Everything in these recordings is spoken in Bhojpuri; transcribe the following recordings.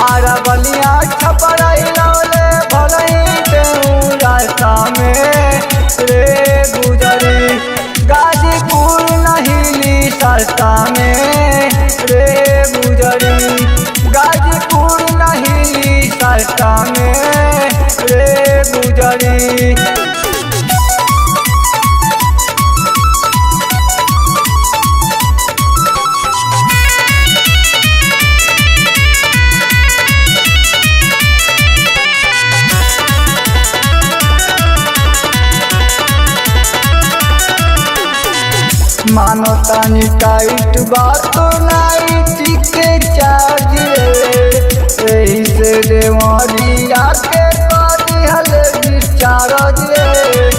आरा बलिया छपराई लौले भलई तेऊ रास्ता में रे गुजरी। गाजीपुर नहीं सस्ता में रे गुजरी। गाजीपुर नहीं सस्ता में रे गुजरी। मानो तानी टाइट बात नाइट के चार्ज रे। एही से देवरिया के पानी हल डिस्चार्ज रे।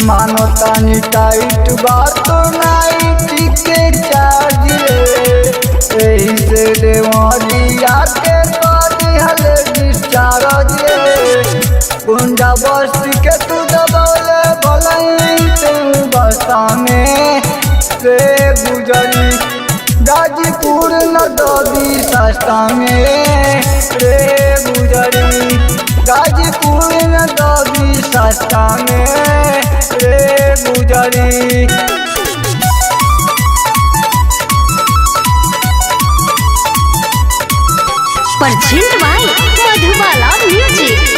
मानो तानी टाइट बात नाइट के चार्ज रे। एही से देवरिया के पानी हल डिस्चार्ज रे। गुंडा बस के तू दबौले भलई तेऊ बस्ता में रे गुजरी। गाजीपुर न दबी सस्ता में रे गुजरी। गाजीपुर न दबी सस्ता में रे गुजरी। Present by Madhubala music.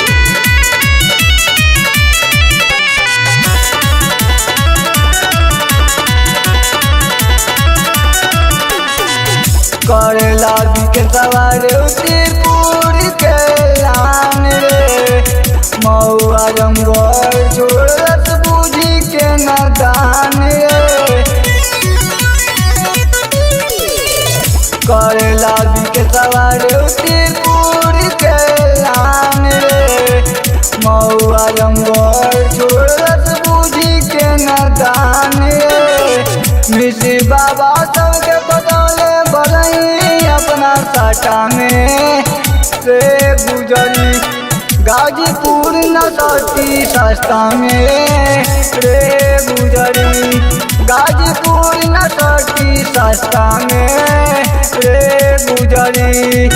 करेला के सवारे उदयपुर के लान रे। मऊ आजमगढ़ छोड़त बूझी के नदान रे। करेला के सवारे उदयपुर के लान रे। मऊ आजमगढ़ छोड़त बूझी के नदान रे। मिश्री बाबा सबके बदौले भलई अपना साटा में रे गुजरी। गाजीपुर न सस्ती सस्ता में रे गुजरी। गाजीपुर न सस्ती सस्ता में रे गुजरी।